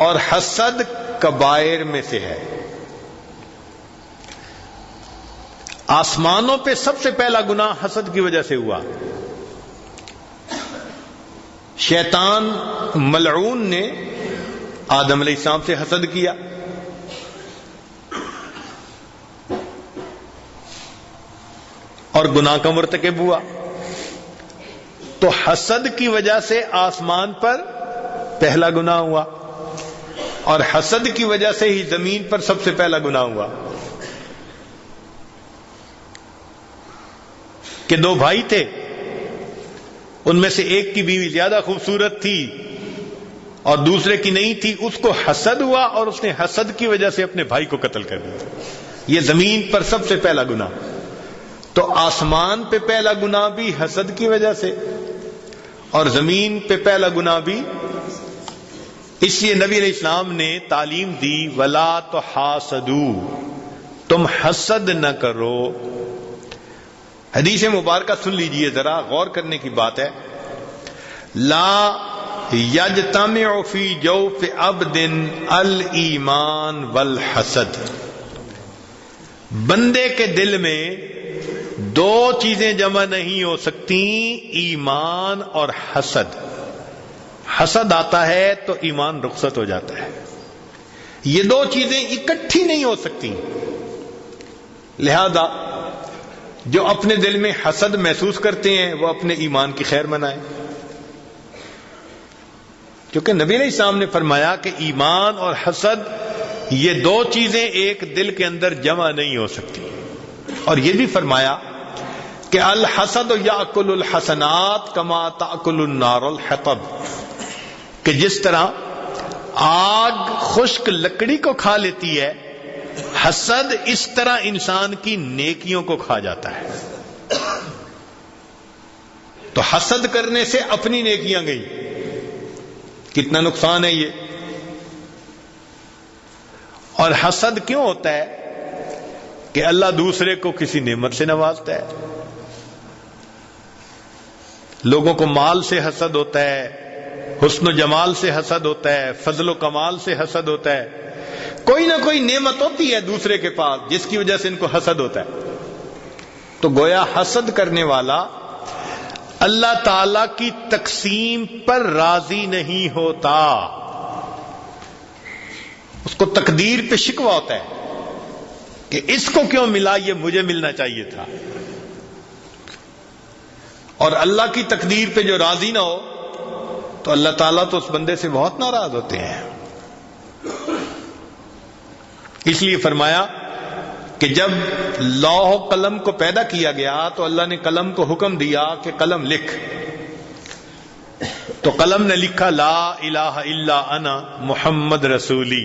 اور حسد کبائر میں سے ہے۔ آسمانوں پہ سب سے پہلا گناہ حسد کی وجہ سے ہوا۔ شیطان ملعون نے آدم علیہ السلام سے حسد کیا، اور گناہ کا مرتکب ہوا۔ تو حسد کی وجہ سے آسمان پر پہلا گناہ ہوا، اور حسد کی وجہ سے ہی زمین پر سب سے پہلا گناہ ہوا کہ دو بھائی تھے، ان میں سے ایک کی بیوی زیادہ خوبصورت تھی اور دوسرے کی نہیں تھی، اس کو حسد ہوا اور اس نے حسد کی وجہ سے اپنے بھائی کو قتل کر دیا۔ یہ زمین پر سب سے پہلا گناہ۔ تو آسمان پہ پہلا گناہ بھی حسد کی وجہ سے، اور زمین پہ پہلا گناہ بھی۔ اس لیے نبی علیہ السلام نے تعلیم دی ولا تحاسدوا، تم حسد نہ کرو۔ حدیث مبارکہ سن لیجئے ذرا، غور کرنے کی بات ہے۔ لا یجتمع فی جوف عبد الایمان والحسد، بندے کے دل میں دو چیزیں جمع نہیں ہو سکتی، ایمان اور حسد۔ حسد آتا ہے تو ایمان رخصت ہو جاتا ہے، یہ دو چیزیں اکٹھی نہیں ہو سکتی۔ لہذا جو اپنے دل میں حسد محسوس کرتے ہیں وہ اپنے ایمان کی خیر منائیں، کیونکہ نبی علیہ السلام نے فرمایا کہ ایمان اور حسد یہ دو چیزیں ایک دل کے اندر جمع نہیں ہو سکتی۔ اور یہ بھی فرمایا کہ الحسد یاکل الحسنات کما تاکل النار الحطب، کہ جس طرح آگ خشک لکڑی کو کھا لیتی ہے، حسد اس طرح انسان کی نیکیوں کو کھا جاتا ہے۔ تو حسد کرنے سے اپنی نیکیاں گئی، کتنا نقصان ہے یہ۔ اور حسد کیوں ہوتا ہے کہ اللہ دوسرے کو کسی نعمت سے نوازتا ہے۔ لوگوں کو مال سے حسد ہوتا ہے، حسن و جمال سے حسد ہوتا ہے، فضل و کمال سے حسد ہوتا ہے، کوئی نہ کوئی نعمت ہوتی ہے دوسرے کے پاس جس کی وجہ سے ان کو حسد ہوتا ہے۔ تو گویا حسد کرنے والا اللہ تعالی کی تقسیم پر راضی نہیں ہوتا، اس کو تقدیر پہ شکوہ ہوتا ہے کہ اس کو کیوں ملا، یہ مجھے ملنا چاہیے تھا۔ اور اللہ کی تقدیر پہ جو راضی نہ ہو تو اللہ تعالیٰ تو اس بندے سے بہت ناراض ہوتے ہیں۔ اس لیے فرمایا کہ جب لوح و قلم کو پیدا کیا گیا تو اللہ نے قلم کو حکم دیا کہ قلم لکھ، تو قلم نے لکھا لا الہ الا انا محمد رسولی،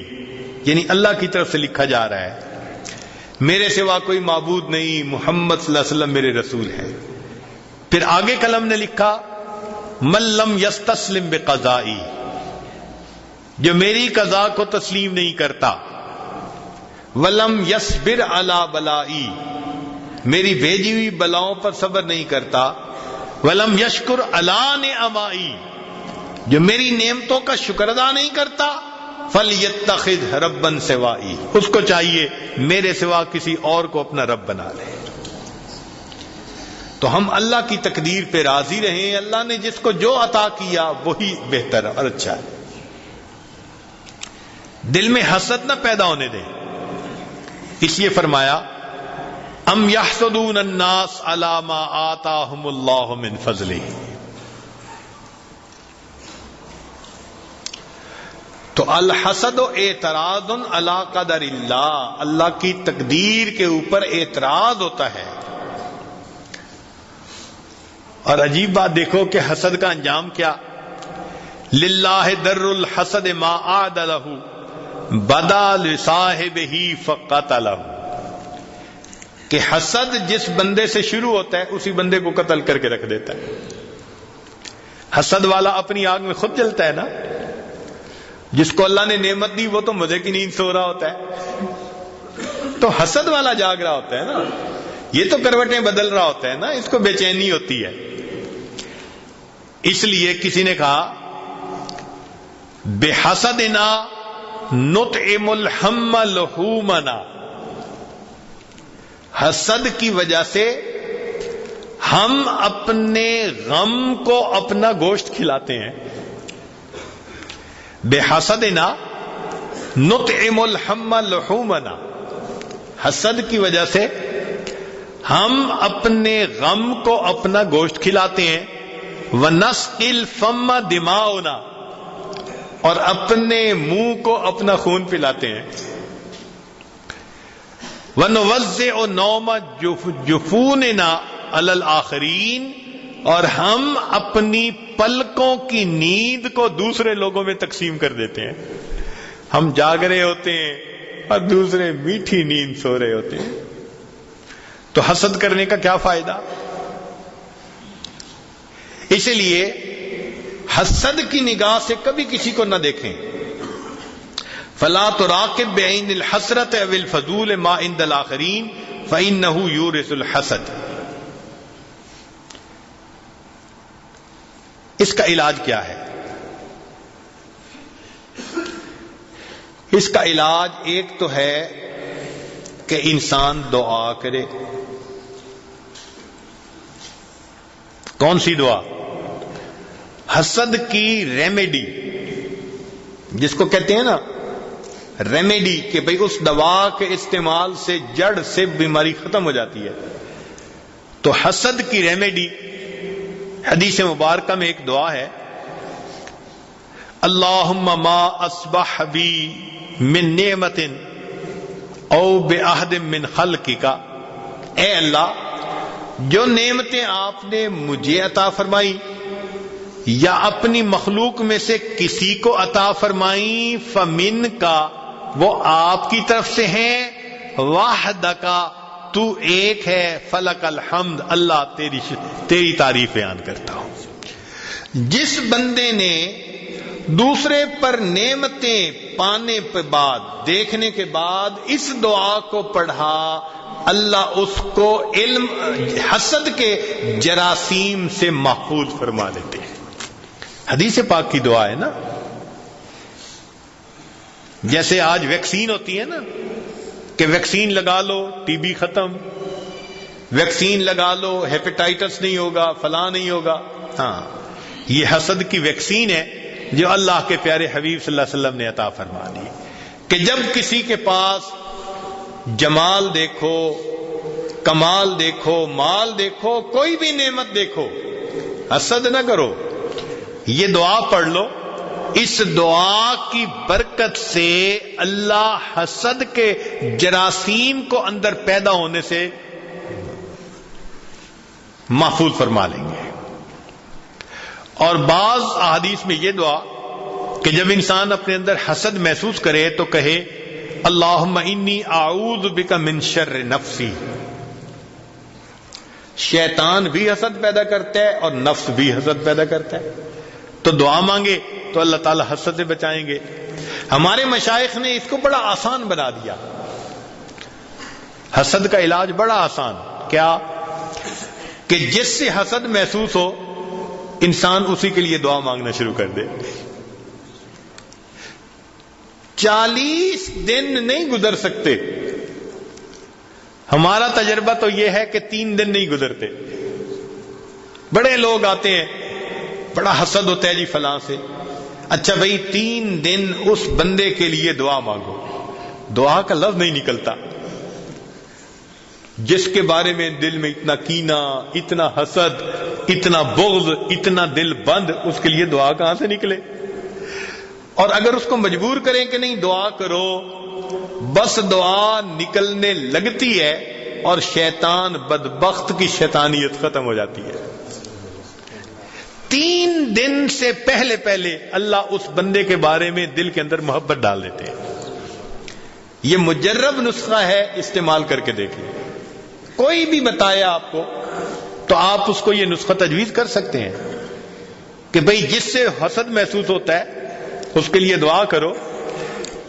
یعنی اللہ کی طرف سے لکھا جا رہا ہے میرے سوا کوئی معبود نہیں، محمد صلی اللہ علیہ وسلم میرے رسول ہیں۔ پھر آگے قلم نے لکھا من لم یستسلم بقضائی، جو میری قضا کو تسلیم نہیں کرتا، ولم یصبر علی بلائی، میری بھیجی ہوئی بلاؤں پر صبر نہیں کرتا، ولم یشکر علی نعمائی، جو میری نعمتوں کا شکر ادا نہیں کرتا، فلیتخذ ربا سوائی، اس کو چاہیے میرے سوا کسی اور کو اپنا رب بنا لے۔ تو ہم اللہ کی تقدیر پہ راضی رہیں، اللہ نے جس کو جو عطا کیا وہی بہتر اور اچھا ہے۔ دل میں حسد نہ پیدا ہونے دیں، اس لیے فرمایا ام یحسدون الناس علی ما آتاہم اللہ من فضلہ۔ تو الحسد اعتراض علی قدر اللہ، اللہ کی تقدیر کے اوپر اعتراض ہوتا ہے۔ اور عجیب بات دیکھو کہ حسد کا انجام کیا، للہ در الحسد ما عاد لہ بدا لصاحبہ فقتلہ، کہ حسد جس بندے سے شروع ہوتا ہے اسی بندے کو قتل کر کے رکھ دیتا ہے۔ حسد والا اپنی آگ میں خود جلتا ہے نا، جس کو اللہ نے نعمت دی وہ تو مزے کی نیند سو رہا ہوتا ہے، تو حسد والا جاگ رہا ہوتا ہے نا، یہ تو کروٹیں بدل رہا ہوتا ہے نا، اس کو بے چینی ہوتی ہے۔ اس لیے کسی نے کہا بحسدنا نطعم الحم لحومنا، حسد کی وجہ سے ہم اپنے غم کو اپنا گوشت کھلاتے ہیں. بحسدنا نطعم الحم لحومنا، حسد کی وجہ سے ہم اپنے غم کو اپنا گوشت کھلاتے ہیں. وَنَسْقِي الْفَمَّ دِمَاؤُنَا، اور اپنے منہ کو اپنا خون پلاتے ہیں. وَنُوَزِّعُ نَوْمَ جُفُونِنَا عَلَى الْآخَرِينَ، اور ہم اپنی پلکوں کی نیند کو دوسرے لوگوں میں تقسیم کر دیتے ہیں. ہم جاگ رہے ہوتے ہیں اور دوسرے میٹھی نیند سو رہے ہوتے ہیں. تو حسد کرنے کا کیا فائدہ؟ اس لیے حسد کی نگاہ سے کبھی کسی کو نہ دیکھیں. فلا تراقب بعین الحسرت او الفضول ما عند الاخرین فانه یورث الحسد. اس کا علاج کیا ہے؟ اس کا علاج ایک تو ہے کہ انسان دعا کرے. کون سی دعا؟ حسد کی ریمیڈی، جس کو کہتے ہیں نا ریمیڈی، کہ بھئی اس دوا کے استعمال سے جڑ سے بیماری ختم ہو جاتی ہے. تو حسد کی ریمیڈی حدیث مبارکہ میں ایک دعا ہے، اللہم ما اصبح بی من نعمت او بعہد من خلقک، اے اللہ جو نعمتیں آپ نے مجھے عطا فرمائی یا اپنی مخلوق میں سے کسی کو عطا فرمائی، فمن کا، وہ آپ کی طرف سے ہیں، وحدک، تو ایک ہے، فلک الحمد، اللہ تیری تعریف بیان کرتا ہوں. جس بندے نے دوسرے پر نعمتیں پانے کے بعد، دیکھنے کے بعد اس دعا کو پڑھا، اللہ اس کو علم حسد کے جراثیم سے محفوظ فرما لیتے ہیں. حدیث پاک کی دعا ہے نا. جیسے آج ویکسین ہوتی ہے نا، کہ ویکسین لگا لو ٹی بی ختم، ویکسین لگا لو ہیپیٹائٹس نہیں ہوگا، فلاں نہیں ہوگا. ہاں، یہ حسد کی ویکسین ہے جو اللہ کے پیارے حبیب صلی اللہ علیہ وسلم نے عطا فرما دی، کہ جب کسی کے پاس جمال دیکھو، کمال دیکھو، مال دیکھو، کوئی بھی نعمت دیکھو، حسد نہ کرو، یہ دعا پڑھ لو. اس دعا کی برکت سے اللہ حسد کے جراثیم کو اندر پیدا ہونے سے محفوظ فرما لیں گے. اور بعض احادیث میں یہ دعا کہ جب انسان اپنے اندر حسد محسوس کرے تو کہے اللہم انی اعوذ بک من شر نفسی. شیطان بھی حسد پیدا کرتا ہے اور نفس بھی حسد پیدا کرتا ہے. تو دعا مانگے تو اللہ تعالی حسد سے بچائیں گے. ہمارے مشائخ نے اس کو بڑا آسان بنا دیا. حسد کا علاج بڑا آسان. کیا؟ کہ جس سے حسد محسوس ہو انسان اسی کے لیے دعا مانگنا شروع کر دے. 40 دن نہیں گزر سکتے. ہمارا تجربہ تو یہ ہے کہ 3 دن نہیں گزرتے. بڑے لوگ آتے ہیں، بڑا حسد ہوتا ہے جی فلاں سے. اچھا بھئی 3 دن اس بندے کے لیے دعا مانگو. دعا کا لفظ نہیں نکلتا. جس کے بارے میں دل میں اتنا کینہ، اتنا حسد، اتنا بغض، اتنا دل بند، اس کے لیے دعا کہاں سے نکلے؟ اور اگر اس کو مجبور کریں کہ نہیں دعا کرو، بس دعا نکلنے لگتی ہے اور شیطان بدبخت کی شیطانیت ختم ہو جاتی ہے. 3 دن سے پہلے اللہ اس بندے کے بارے میں دل کے اندر محبت ڈال دیتے ہیں. یہ مجرب نسخہ ہے، استعمال کر کے دیکھیں. کوئی بھی بتایا آپ کو تو آپ اس کو یہ نسخہ تجویز کر سکتے ہیں کہ بھئی جس سے حسد محسوس ہوتا ہے اس کے لیے دعا کرو.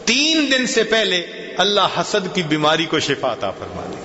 3 دن سے پہلے اللہ حسد کی بیماری کو شفا عطا فرما دے.